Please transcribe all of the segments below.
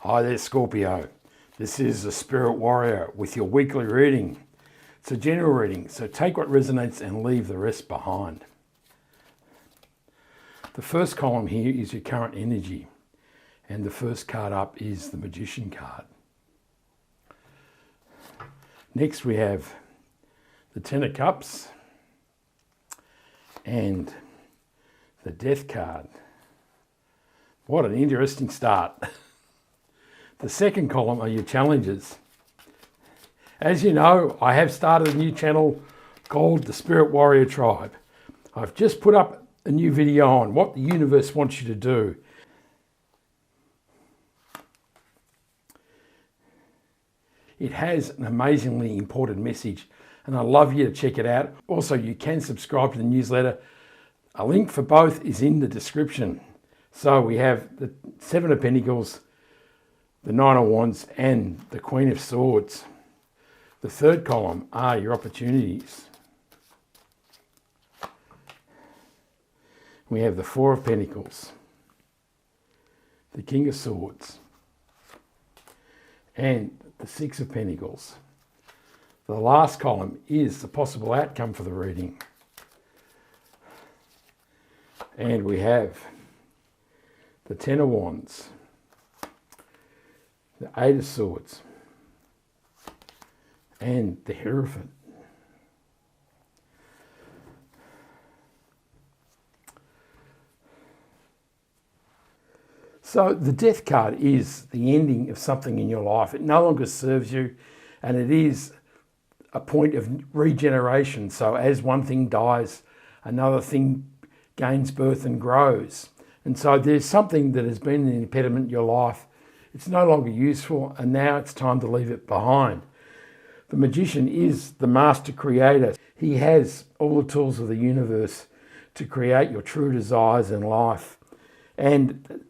Hi there, Scorpio. This is the Spirit Warrior with your weekly reading. It's a general reading, so take what resonates and leave the rest behind. The first column here is your current energy, and the first card up is the Magician card. Next we have the Ten of Cups and the Death card. What an interesting start. The second column are your challenges. As you know, I have started a new channel called the Spirit Warrior Tribe. I've just put up a new video on what the universe wants you to do. It has an amazingly important message, and I'd love you to check it out. Also, you can subscribe to the newsletter. A link for both is in the description. So we have the Seven of Pentacles, the Nine of Wands, and the Queen of Swords. The third column are your opportunities. We have the Four of Pentacles, the King of Swords, and the Six of Pentacles. The last column is the possible outcome for the reading. And we have the Ten of Wands, the Eight of Swords, and the Hierophant. So the Death card is the ending of something in your life. It no longer serves you, and it is a point of regeneration. So as one thing dies, another thing gains birth and grows. And so there's something that has been an impediment in your life. It's no longer useful, and now it's time to leave it behind. The Magician is the master creator. He has all the tools of the universe to create your true desires in life. And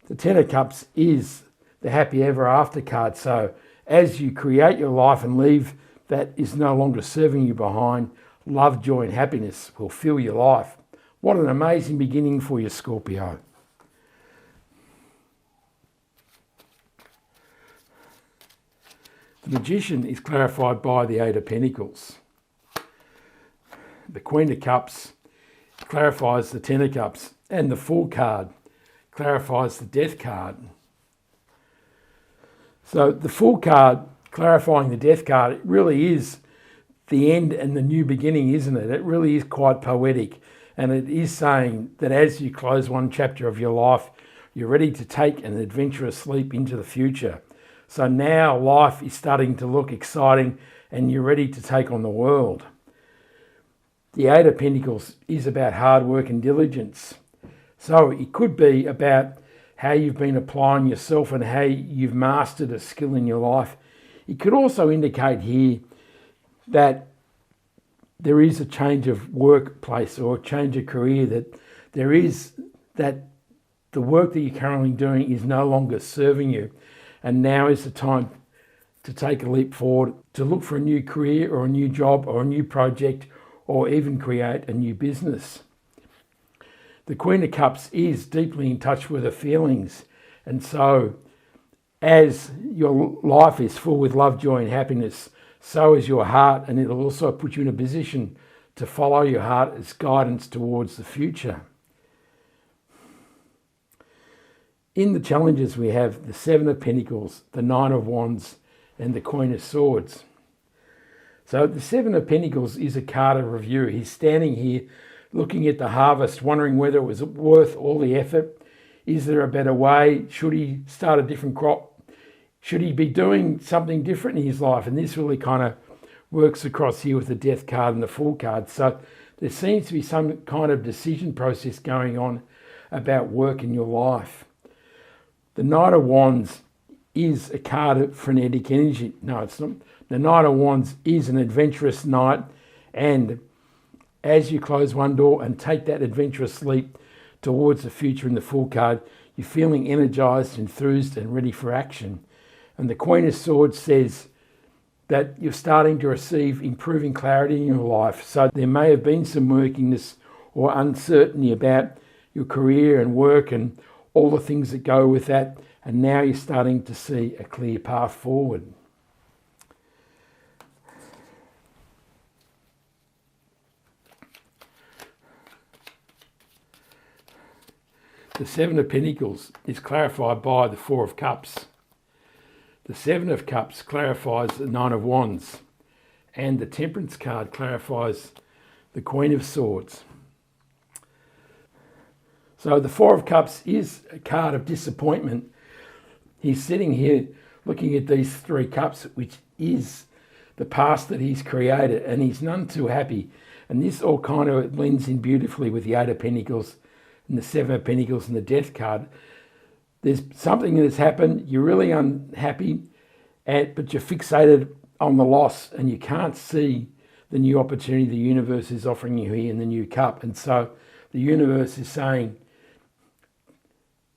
the Ten of Cups is the happy ever after card. So as you create your life and leave that is no longer serving you behind, love, joy and happiness will fill your life. What an amazing beginning for you, Scorpio. The Magician is clarified by the Eight of Pentacles. The Queen of Cups clarifies the Ten of Cups, and the Fool card clarifies the Death card. So the Fool card clarifying the Death card, it really is the end and the new beginning, isn't it? It really is quite poetic, and it is saying that as you close one chapter of your life, you're ready to take an adventurous leap into the future. So now life is starting to look exciting and you're ready to take on the world. The Eight of Pentacles is about hard work and diligence. So it could be about how you've been applying yourself and how you've mastered a skill in your life. It could also indicate here that there is a change of workplace or a change of career, that there is that the work that you're currently doing is no longer serving you. And now is the time to take a leap forward, to look for a new career or a new job or a new project, or even create a new business. The Queen of Cups is deeply in touch with her feelings. And so as your life is full with love, joy and happiness, so is your heart, and it'll also put you in a position to follow your heart as guidance towards the future. In the challenges we have the Seven of Pentacles, the Nine of Wands and the Queen of Swords. So the Seven of Pentacles is a card of review. He's standing here looking at the harvest, wondering whether it was worth all the effort. Is there a better way? Should he start a different crop? Should he be doing something different in his life? And this really kind of works across here with the Death card and the Fool card. So there seems to be some kind of decision process going on about work in your life. The Knight of Wands is a card of frenetic energy. No, it's not. The Knight of Wands is an adventurous knight, and as you close one door and take that adventurous leap towards the future in the Fool card, you're feeling energized, enthused and ready for action. And the Queen of Swords says that you're starting to receive improving clarity in your life. So there may have been some murkiness or uncertainty about your career and work and all the things that go with that, and now you're starting to see a clear path forward. The Seven of Pentacles is clarified by the Four of Cups. The Seven of Cups clarifies the Nine of Wands, and the Temperance card clarifies the Queen of Swords. So the Four of Cups is a card of disappointment. He's sitting here looking at these three cups, which is the past that he's created, and he's none too happy. And this all kind of blends in beautifully with the Eight of Pentacles and the Seven of Pentacles and the Death card. There's something that has happened, you're really unhappy, but you're fixated on the loss, and you can't see the new opportunity the universe is offering you here in the new cup. And so the universe is saying,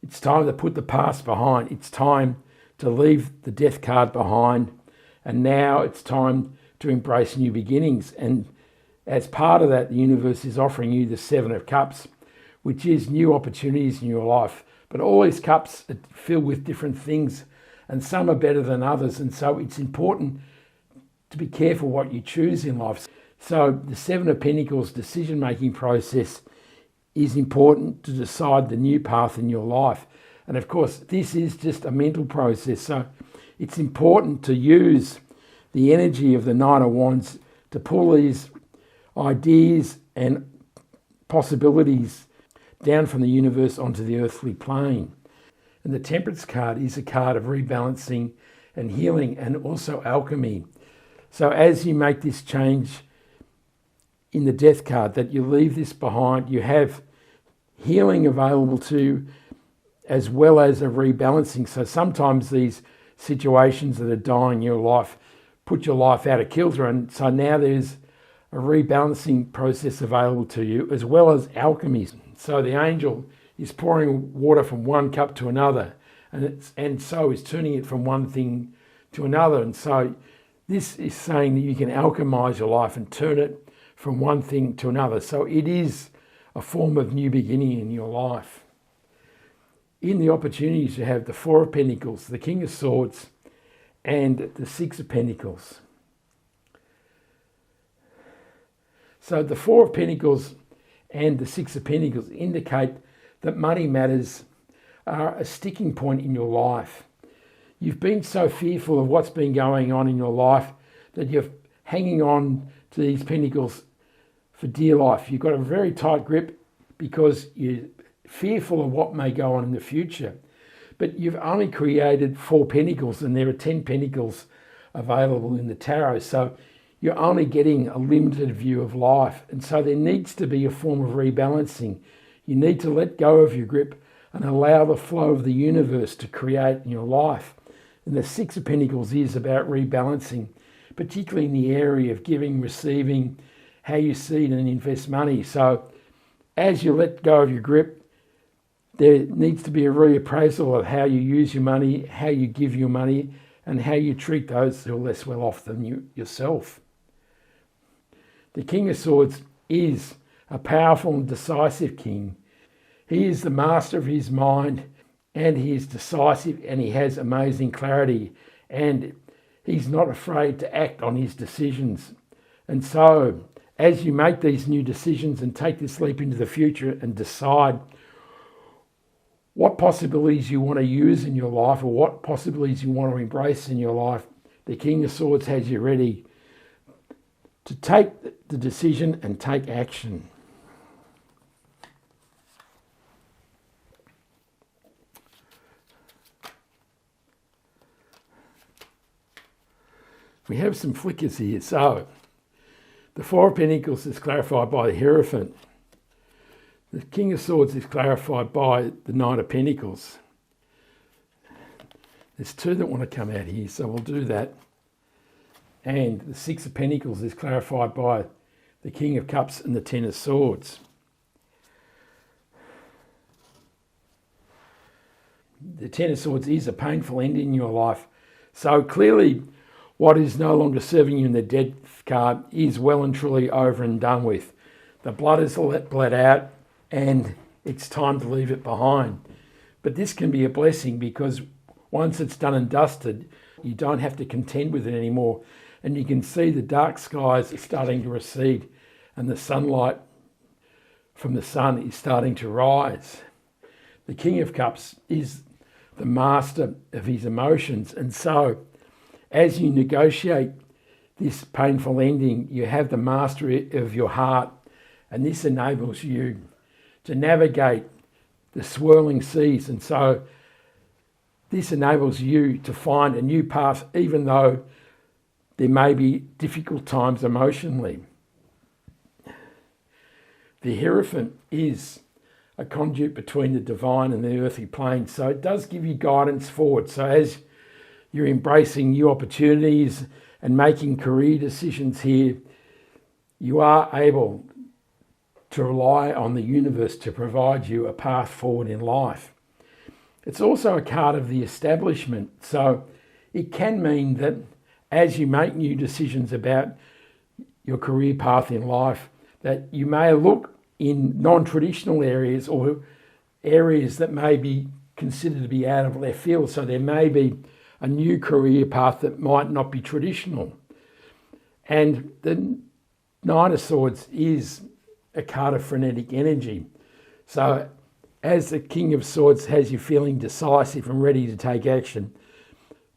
it's time to put the past behind. It's time to leave the Death card behind. And now it's time to embrace new beginnings. And as part of that, the universe is offering you the Seven of Cups, which is new opportunities in your life. But all these cups are filled with different things, and some are better than others. And so it's important to be careful what you choose in life. So the Seven of Pentacles decision-making process is important to decide the new path in your life. And of course, this is just a mental process. So it's important to use the energy of the Nine of Wands to pull these ideas and possibilities down from the universe onto the earthly plane. And the Temperance card is a card of rebalancing and healing, and also alchemy. So as you make this change in the Death card, that you leave this behind, you have healing available to you, as well as a rebalancing. So sometimes these situations that are dying in your life put your life out of kilter, and so now there's a rebalancing process available to you, as well as alchemy. So the angel is pouring water from one cup to another, and so is turning it from one thing to another. And so this is saying that you can alchemize your life and turn it from one thing to another. So it is a form of new beginning in your life. In the opportunities, you have the Four of Pentacles, the King of Swords, and the Six of Pentacles. So the Four of Pentacles and the Six of Pentacles indicate that money matters are a sticking point in your life. You've been so fearful of what's been going on in your life that you're hanging on to these pentacles for dear life. You've got a very tight grip because you're fearful of what may go on in the future. But you've only created 4 pentacles, and there are 10 pentacles available in the tarot. So you're only getting a limited view of life. And so there needs to be a form of rebalancing. You need to let go of your grip and allow the flow of the universe to create in your life. And the Six of Pentacles is about rebalancing, particularly in the area of giving, receiving, how you seed and invest money. So as you let go of your grip, there needs to be a reappraisal of how you use your money, how you give your money, and how you treat those who are less well off than you yourself. The King of Swords is a powerful and decisive king. He is the master of his mind, and he is decisive, and he has amazing clarity, and he's not afraid to act on his decisions. And so as you make these new decisions and take this leap into the future and decide what possibilities you want to use in your life, or what possibilities you want to embrace in your life, the King of Swords has you ready to take the decision and take action. We have some flickers here. So the Four of Pentacles is clarified by the Hierophant. The King of Swords is clarified by the Knight of Pentacles. There's 2 that want to come out here, so we'll do that. And the Six of Pentacles is clarified by the King of Cups and the Ten of Swords. The Ten of Swords is a painful end in your life. So clearly what is no longer serving you in the Death card is well and truly over and done with. The blood is bled out, and it's time to leave it behind. But this can be a blessing because once it's done and dusted, you don't have to contend with it anymore. And you can see the dark skies are starting to recede and the sunlight from the sun is starting to rise. The King of Cups is the master of his emotions. And so as you negotiate this painful ending, you have the mastery of your heart. And this enables you to navigate the swirling seas. And so this enables you to find a new path, even though there may be difficult times emotionally. The Hierophant is a conduit between the divine and the earthly plane. So it does give you guidance forward. So as you're embracing new opportunities and making career decisions here, you are able to rely on the universe to provide you a path forward in life. It's also a card of the establishment. So it can mean that as you make new decisions about your career path in life, that you may look in non-traditional areas or areas that may be considered to be out of left field. So there may be a new career path that might not be traditional. And the Knight of Swords is a card of frenetic energy. So as the King of Swords has you feeling decisive and ready to take action,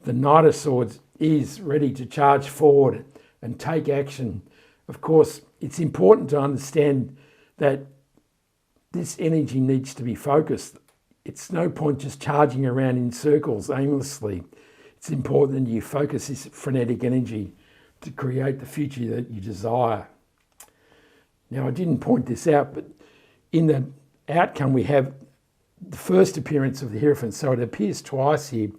the Knight of Swords is ready to charge forward and take action. Of course, it's important to understand that this energy needs to be focused. It's no point just charging around in circles aimlessly. It's important that you focus this frenetic energy to create the future that you desire. Now, I didn't point this out, but in the outcome we have the first appearance of the Hierophant. So it appears twice here,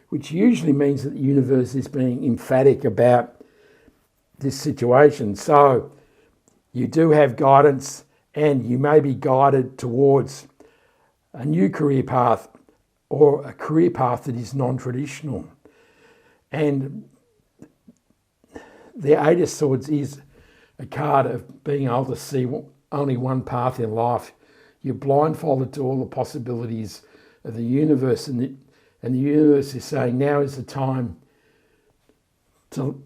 which usually means that the universe is being emphatic about this situation. So you do have guidance and you may be guided towards a new career path or a career path that is non-traditional. And the Eight of Swords is a card of being able to see only one path in life. You're blindfolded to all the possibilities of the universe, and the universe is saying now is the time to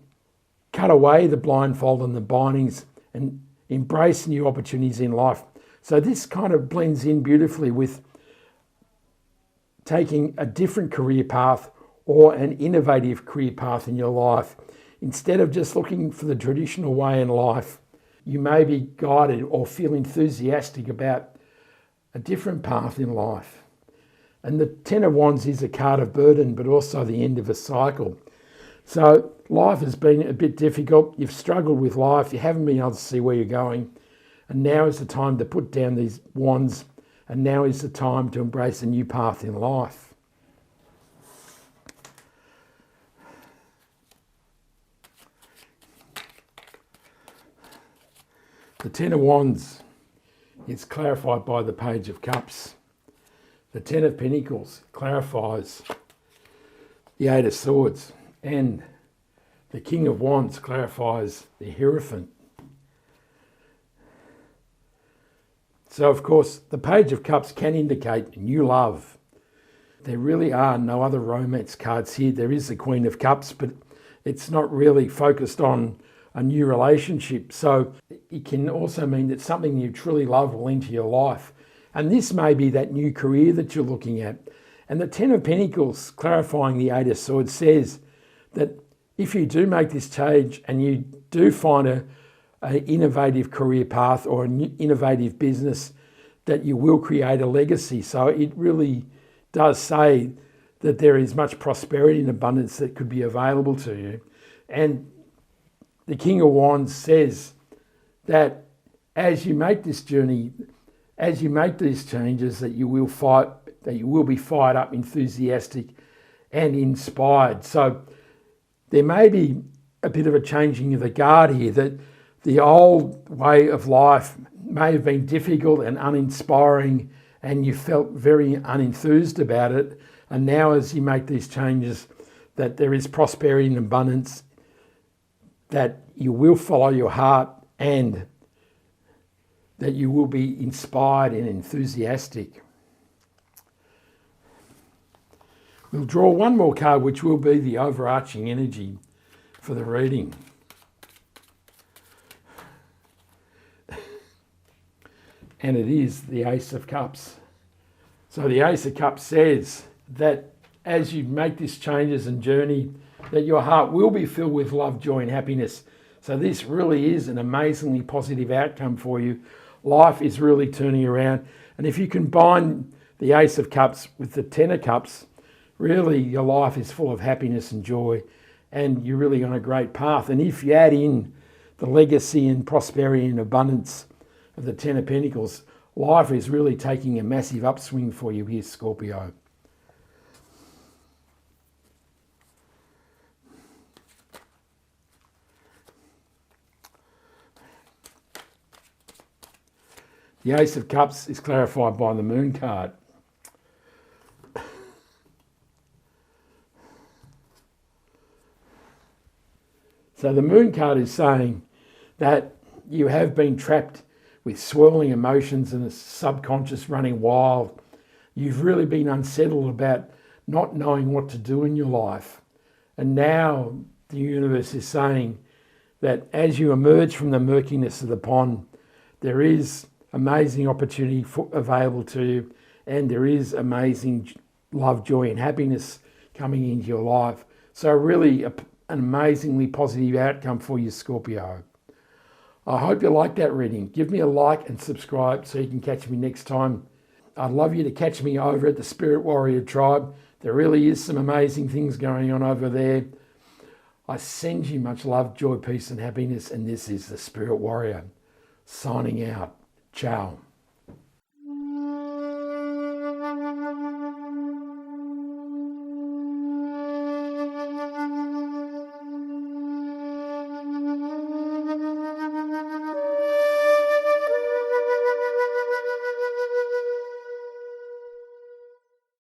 cut away the blindfold and the bindings and embrace new opportunities in life. So this kind of blends in beautifully with taking a different career path or an innovative career path in your life. Instead of just looking for the traditional way in life, you may be guided or feel enthusiastic about a different path in life. And the Ten of Wands is a card of burden, but also the end of a cycle. So life has been a bit difficult. You've struggled with life. You haven't been able to see where you're going. And now is the time to put down these wands. And now is the time to embrace a new path in life. The Ten of Wands is clarified by the Page of Cups. The Ten of Pentacles clarifies the Eight of Swords. And the King of Wands clarifies the Hierophant. So, of course, the Page of Cups can indicate new love. There really are no other romance cards here. There is the Queen of Cups, but it's not really focused on a new relationship. So it can also mean that something you truly love will enter your life. And this may be that new career that you're looking at. And the Ten of Pentacles, clarifying the Eight of Swords, says that if you do make this change and you do find an innovative career path or an innovative business, that you will create a legacy. So it really does say that there is much prosperity and abundance that could be available to you. And the King of Wands says that as you make this journey, as you make these changes, that you will be fired up, enthusiastic and inspired. So there may be a bit of a changing of the guard here, that the old way of life may have been difficult and uninspiring and you felt very unenthused about it. And now as you make these changes, that there is prosperity and abundance, that you will follow your heart and that you will be inspired and enthusiastic. We'll draw one more card, which will be the overarching energy for the reading. And it is the Ace of Cups. So the Ace of Cups says that as you make this changes and journey, that your heart will be filled with love, joy and happiness. So this really is an amazingly positive outcome for you. Life is really turning around. And if you combine the Ace of Cups with the Ten of Cups, really your life is full of happiness and joy, and you're really on a great path. And if you add in the legacy and prosperity and abundance of the Ten of Pentacles, life is really taking a massive upswing for you here, Scorpio. The Ace of Cups is clarified by the Moon card. So the Moon card is saying that you have been trapped with swirling emotions and a subconscious running wild. You've really been unsettled about not knowing what to do in your life. And now the universe is saying that as you emerge from the murkiness of the pond, there is amazing opportunity available to you, and there is amazing love, joy and happiness coming into your life. So really an amazingly positive outcome for you, Scorpio. I hope you like that reading. Give me a like and subscribe so you can catch me next time. I'd love you to catch me over at the Spirit Warrior Tribe. There really is some amazing things going on over there. I send you much love, joy, peace and happiness, and this is the Spirit Warrior signing out. Ciao.